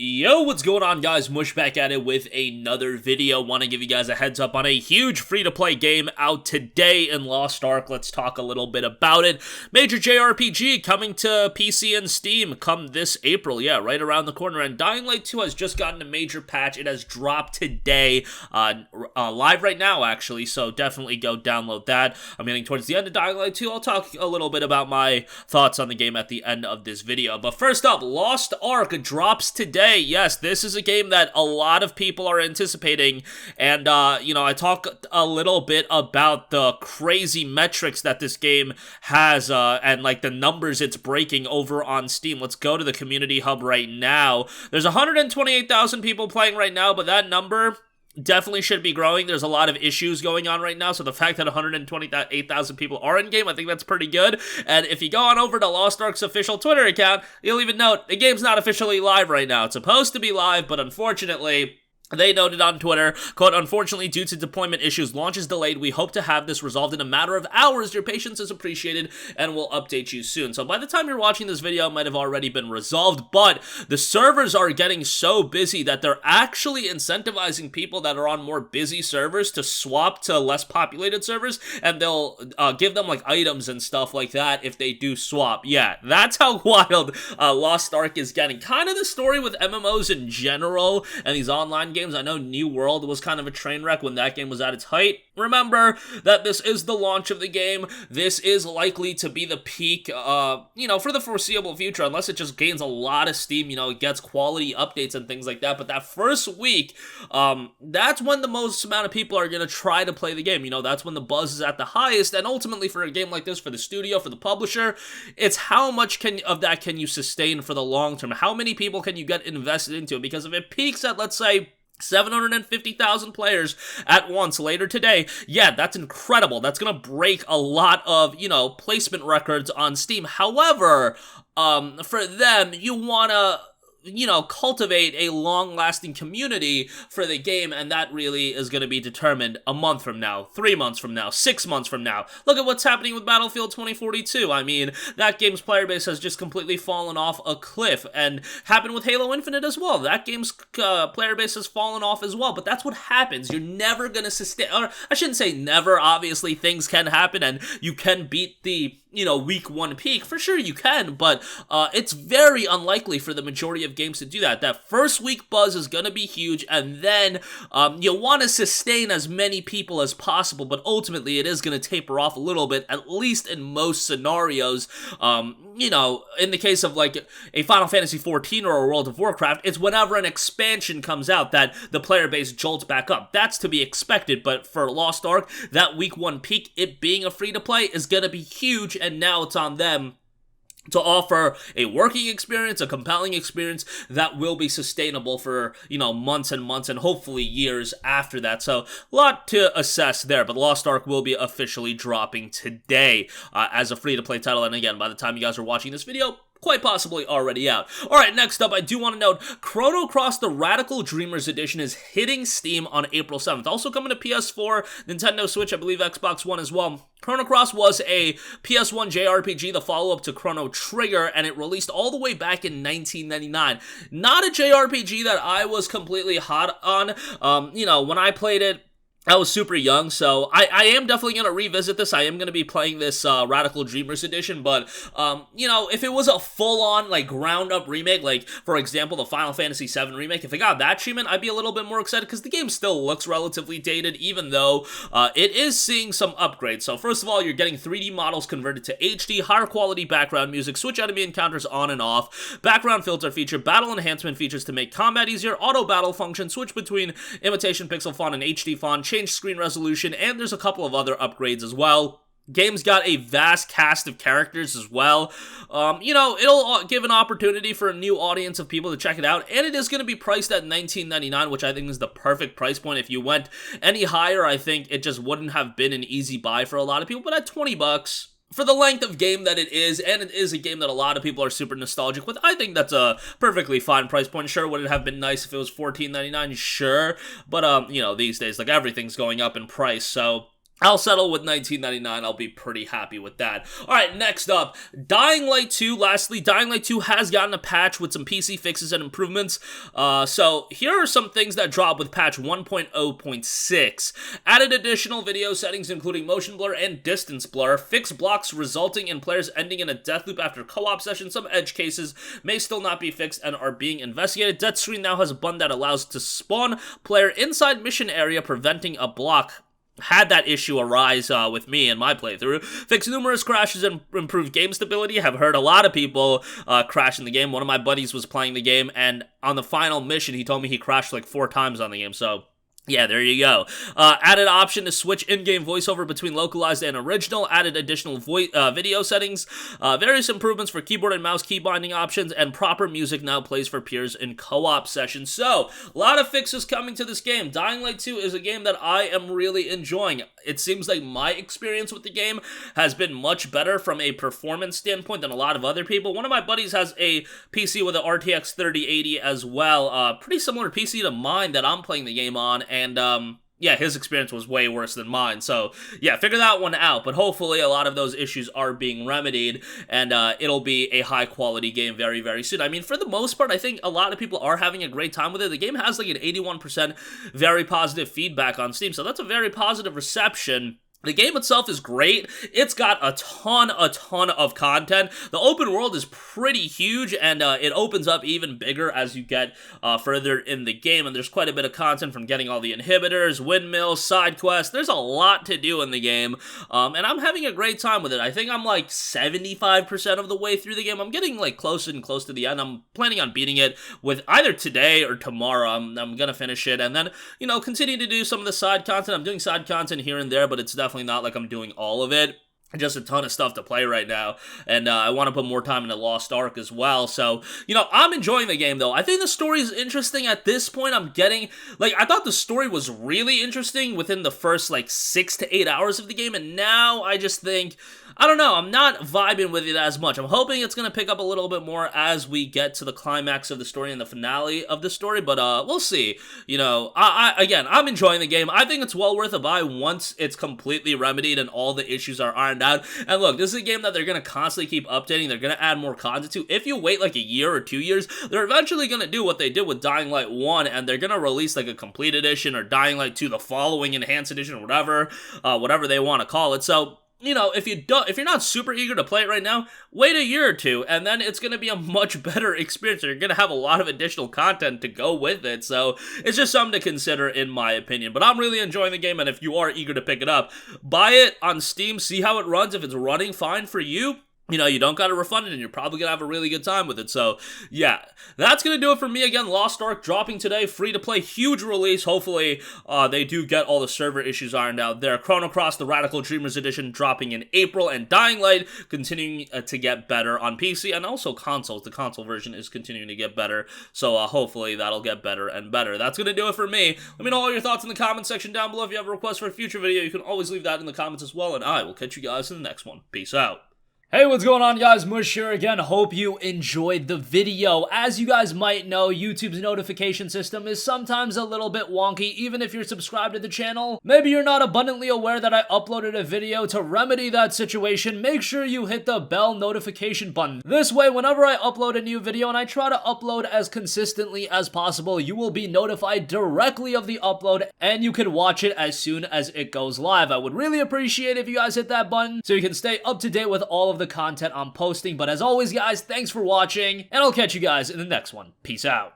Yo, what's going on, guys? Mush back at it with another video. Want to give you guys a heads up on a huge free-to-play game out today in Lost Ark. Let's talk a little bit about it. Major JRPG coming to PC and Steam come this April. Yeah, right around the corner. And Dying Light 2 has just gotten a major patch. It has dropped today, live right now, actually. So definitely go download that. I'm getting towards the end of Dying Light 2. I'll talk a little bit about my thoughts on the game at the end of this video. But first up, Lost Ark drops today. Yes, this is a game that a lot of people are anticipating, and, I talk a little bit about the crazy metrics that this game has, and, the numbers it's breaking over on Steam. Let's go to the community hub right now. There's 128,000 people playing right now, but that number definitely should be growing. There's a lot of issues going on right now, so the fact that 128,000 people are in game, I think that's pretty good. And if you go on over to Lost Ark's official Twitter account, you'll even note the game's not officially live right now. It's supposed to be live, but unfortunately, they noted on Twitter, quote, "Unfortunately, due to deployment issues, launch is delayed. We hope to have this resolved in a matter of hours. Your patience is appreciated, and we'll update you soon." So by the time you're watching this video, it might have already been resolved, but the servers are getting so busy that they're actually incentivizing people that are on more busy servers to swap to less populated servers, and they'll give them, items and stuff like that if they do swap. Yeah, that's how wild Lost Ark is getting. Kind of the story with MMOs in general, and these online games. I know New World was kind of a train wreck when that game was at its height. Remember that this is the launch of the game. This is likely to be the peak, for the foreseeable future, unless it just gains a lot of steam, it gets quality updates and things like that. But that first week, that's when the most amount of people are going to try to play the game. That's when the buzz is at the highest. And ultimately, for a game like this, for the studio, for the publisher, it's how much of that can you sustain for the long term? How many people can you get invested into it? Because if it peaks at, let's say, 750,000 players at once later today, yeah, that's incredible. That's gonna break a lot of, placement records on Steam. However, for them, you wanna cultivate a long-lasting community for the game, and that really is going to be determined a month from now, 3 months from now, 6 months from now. Look at what's happening with Battlefield 2042. I mean, that game's player base has just completely fallen off a cliff, and happened with Halo Infinite as well. That game's player base has fallen off as well, but that's what happens. You're never going to sustain, or I shouldn't say never, obviously things can happen, and you can beat the week one peak. For sure you can, but it's very unlikely for the majority of games to do that. That first week buzz is going to be huge, and then you'll want to sustain as many people as possible, but ultimately it is going to taper off a little bit, at least in most scenarios. In the case of a Final Fantasy XIV or a World of Warcraft, it's whenever an expansion comes out that the player base jolts back up. That's to be expected, but for Lost Ark, that week one peak, it being a free-to-play, is going to be huge, and now it's on them to offer a working experience, a compelling experience that will be sustainable for, months and months and hopefully years after that. So, a lot to assess there, but Lost Ark will be officially dropping today as a free-to-play title. And again, by the time you guys are watching this video, quite possibly already out. Alright, next up, I do want to note, Chrono Cross the Radical Dreamers Edition is hitting Steam on April 7th. Also coming to PS4, Nintendo Switch, I believe Xbox One as well. Chrono Cross was a PS1 JRPG, the follow-up to Chrono Trigger, and it released all the way back in 1999. Not a JRPG that I was completely hot on. When I played it, I was super young, so I am definitely going to revisit this. I am going to be playing this Radical Dreamers Edition, but, if it was a full-on, ground-up remake, for example, the Final Fantasy VII remake, if it got that treatment, I'd be a little bit more excited, because the game still looks relatively dated, even though it is seeing some upgrades. So, first of all, you're getting 3D models converted to HD, higher quality background music, switch enemy encounters on and off, background filter feature, battle enhancement features to make combat easier, auto battle function, switch between imitation pixel font and HD font, change screen resolution, and there's a couple of other upgrades as well. Game's got a vast cast of characters as well. It'll give an opportunity for a new audience of people to check it out, and it is going to be priced at $19.99, which I think is the perfect price point. If you went any higher, I think it just wouldn't have been an easy buy for a lot of people, but at $20, for the length of game that it is, and it is a game that a lot of people are super nostalgic with, I think that's a perfectly fine price point. Sure, would it have been nice if it was $14.99? Sure, but, these days, everything's going up in price, so I'll settle with $19.99. I'll be pretty happy with that. Alright, next up, Dying Light 2. Lastly, Dying Light 2 has gotten a patch with some PC fixes and improvements. So here are some things that dropped with patch 1.0.6. Added additional video settings including motion blur and distance blur. Fixed blocks resulting in players ending in a death loop after co-op sessions. Some edge cases may still not be fixed and are being investigated. Death Screen now has a button that allows to spawn player inside mission area, preventing a block. Had that issue arise with me in my playthrough. Fixed numerous crashes and improved game stability. Have heard a lot of people crash in the game. One of my buddies was playing the game, and on the final mission, he told me he crashed like 4 times on the game, so yeah, there you go. Added option to switch in-game voiceover between localized and original. Added additional video settings. Various improvements for keyboard and mouse key binding options. And proper music now plays for peers in co-op sessions. So, a lot of fixes coming to this game. Dying Light 2 is a game that I am really enjoying. It seems like my experience with the game has been much better from a performance standpoint than a lot of other people. One of my buddies has a PC with an RTX 3080 as well. Pretty similar PC to mine that I'm playing the game on. And, yeah, his experience was way worse than mine. So, yeah, figure that one out. But hopefully a lot of those issues are being remedied, and it'll be a high-quality game very, very soon. I mean, for the most part, I think a lot of people are having a great time with it. The game has, like, an 81% very positive feedback on Steam, so that's a very positive reception. The game itself is great. It's got a ton of content. The open world is pretty huge, and it opens up even bigger as you get further in the game, and there's quite a bit of content from getting all the inhibitors, windmills, side quests. There's a lot to do in the game, and I'm having a great time with it. I think I'm like 75% of the way through the game. I'm getting like close to the end. I'm planning on beating it with either today or tomorrow. I'm gonna finish it, and then, you know, continue to do some of the side content. I'm doing side content here and there, but it's definitely not like I'm doing all of it. Just a ton of stuff to play right now, and I want to put more time into Lost Ark as well. So, you know, I'm enjoying the game, though. I think the story is interesting at this point. I'm getting, like, I thought the story was really interesting within the first, like, 6 to 8 hours of the game, and now I just think, I don't know, I'm not vibing with it as much. I'm hoping it's going to pick up a little bit more as we get to the climax of the story and the finale of the story, but we'll see. You know, again, I'm enjoying the game. I think it's well worth a buy once it's completely remedied and all the issues are ironed out. And look, this is a game that they're going to constantly keep updating. They're going to add more content to. If you wait like a year or 2 years, they're eventually going to do what they did with Dying Light 1, and they're going to release like a complete edition or Dying Light 2, the following enhanced edition, or whatever they want to call it. So, you know, if you're not super eager to play it right now, wait a year or two, and then it's going to be a much better experience. You're going to have a lot of additional content to go with it, so it's just something to consider in my opinion. But I'm really enjoying the game, and if you are eager to pick it up, buy it on Steam, see how it runs. If it's running fine for you, you know, you don't got to refund it, and you're probably going to have a really good time with it. So, yeah, that's going to do it for me. Again, Lost Ark dropping today, free to play, huge release. Hopefully, they do get all the server issues ironed out there. Chrono Cross, the Radical Dreamers Edition, dropping in April, and Dying Light continuing to get better on PC and also consoles. The console version is continuing to get better, so hopefully that'll get better and better. That's going to do it for me. Let me know all your thoughts in the comment section down below. If you have a request for a future video, you can always leave that in the comments as well, and I will catch you guys in the next one. Peace out. Hey, what's going on, guys? Mush here again. Hope you enjoyed the video. As you guys might know, YouTube's notification system is sometimes a little bit wonky, even if you're subscribed to the channel. Maybe you're not abundantly aware that I uploaded a video. To remedy that situation, make sure you hit the bell notification button. This way, whenever I upload a new video, and I try to upload as consistently as possible, you will be notified directly of the upload, and you can watch it as soon as it goes live. I would really appreciate if you guys hit that button so you can stay up to date with all of the content I'm posting. But as always, guys, thanks for watching, and I'll catch you guys in the next one. Peace out.